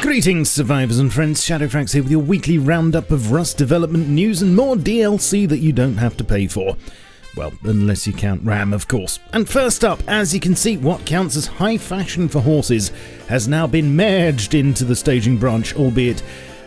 Greetings survivors and friends, SHADOWFRAX here with your weekly roundup of Rust development news and more DLC that you don't have to pay for. Well, unless you count RAM, of course. And first up, as you can see, what counts as high fashion for horses has now been merged into the staging branch, albeit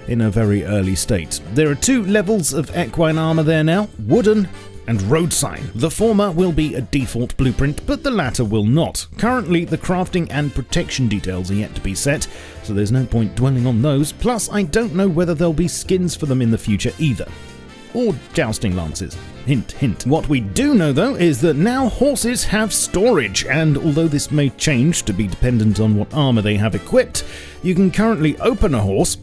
in a very early state. There are two levels of equine armour there now, wooden and ROADSIGN. The former will be a default blueprint, but the latter will not. Currently, the crafting and protection details are yet to be set, so there's no point dwelling on those. Plus, I don't know whether there'll be skins for them in the future either. Or jousting lances. Hint, hint. What we do know, though, is that now horses have storage, and although this may change to be dependent on what armour they have equipped, you can currently open a horse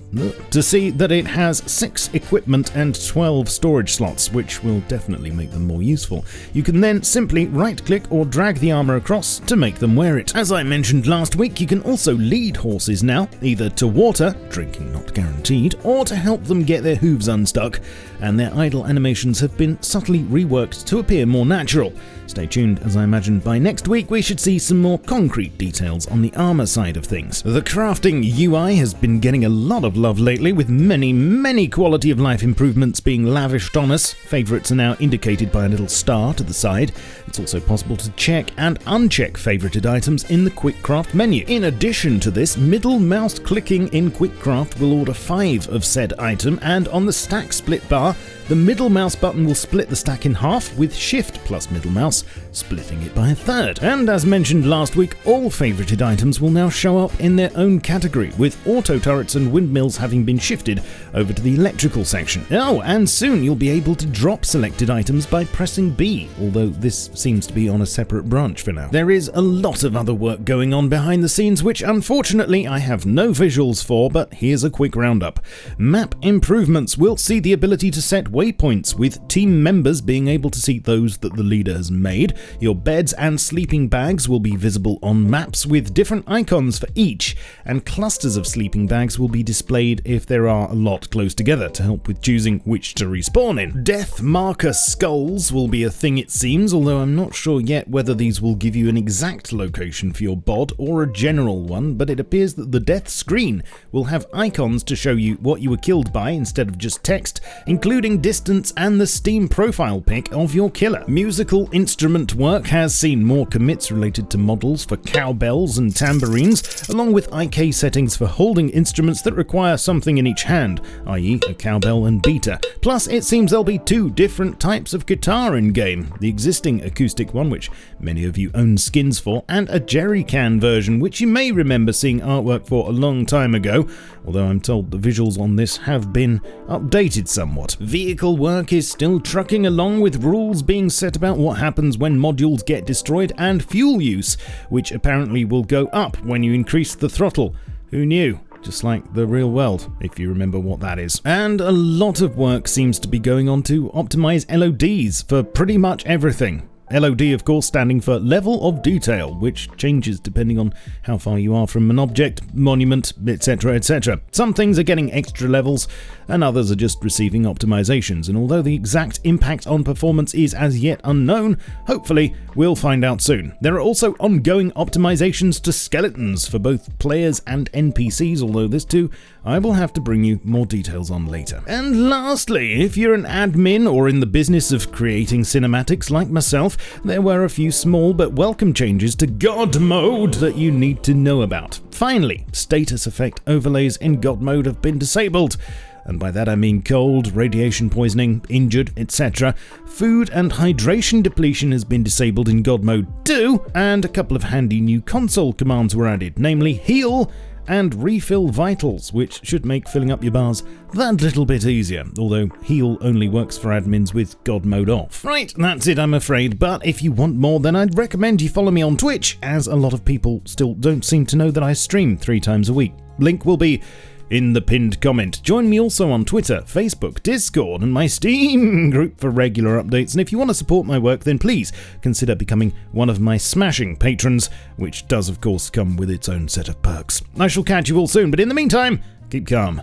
to see that it has 6 equipment and 12 storage slots, which will definitely make them more useful. You can then simply right-click or drag the armour across to make them wear it. As I mentioned last week, you can also lead horses now, either to water, drinking not guaranteed, or to help them get their hooves unstuck, and their idle animations have been subtly reworked to appear more natural. Stay tuned, as I imagine by next week we should see some more concrete details on the armour side of things. The crafting UI has been getting a lot of love lately, with many quality of life improvements being lavished on us. Favourites are now indicated by a little star to the side. It's also possible to check and uncheck favourited items in the Quick Craft menu. In addition to this, middle mouse clicking in Quick Craft will order 5 of said item, and on the stack split bar, the middle mouse button will split the stack in half, with Shift plus middle mouse splitting it by a third. And as mentioned last week, all favourited items will now show up in their own category, with auto turrets and windmills having been shifted over to the electrical section. Oh, and soon you'll be able to drop selected items by pressing B, although this seems to be on a separate branch for now. There is a lot of other work going on behind the scenes, which unfortunately I have no visuals for, but here's a quick roundup. Map improvements will see the ability to set waypoints, with team members being able to see those that the leader has made. Your beds and sleeping bags will be visible on maps with different icons for each, and clusters of sleeping bags will be displayed if there are a lot close together to help with choosing which to respawn in. Death marker skulls will be a thing, it seems, although I'm not sure yet whether these will give you an exact location for your bod or a general one, but it appears that the death screen will have icons to show you what you were killed by instead of just text, including distance and the Steam profile pic of your killer. Musical instrument work has seen more commits related to models for cowbells and tambourines, along with IK settings for holding instruments that require something in each hand, i.e. a cowbell and beater. Plus, it seems there'll be 2 different types of guitar in-game, the existing acoustic one, which many of you own skins for, and a jerry can version, which you may remember seeing artwork for a long time ago, although I'm told the visuals on this have been updated somewhat. Vehicle work is still trucking along, with rules being set about what happens when modules get destroyed, and fuel use, which apparently will go up when you increase the throttle. Who knew? Just like the real world, if you remember what that is. And a lot of work seems to be going on to optimize LODs for pretty much everything. LOD, of course, standing for Level of Detail, which changes depending on how far you are from an object, monument, etc, etc. Some things are getting extra levels, and others are just receiving optimizations, and although the exact impact on performance is as yet unknown, hopefully we'll find out soon. There are also ongoing optimizations to skeletons for both players and NPCs, although this too I will have to bring you more details on later. And lastly, if you're an admin or in the business of creating cinematics like myself, there were a few small but welcome changes to God mode that you need to know about. Finally, status effect overlays in God mode have been disabled, and by that I mean cold, radiation poisoning, injured, etc. Food and hydration depletion has been disabled in God mode too, and a couple of handy new console commands were added, namely heal and refill vitals, which should make filling up your bars that little bit easier, although heal only works for admins with God mode off. Right, that's it I'm afraid, but if you want more then I'd recommend you follow me on Twitch, as a lot of people still don't seem to know that I stream 3 times a week. Link will be in the pinned comment. Join me also on Twitter, Facebook, Discord, and my Steam group for regular updates, and if you want to support my work then please consider becoming one of my smashing patrons, which does of course come with its own set of perks. I shall catch you all soon, but in the meantime, keep calm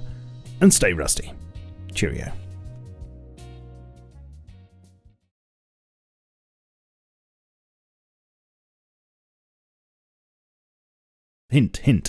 and stay rusty. Cheerio. Hint, hint.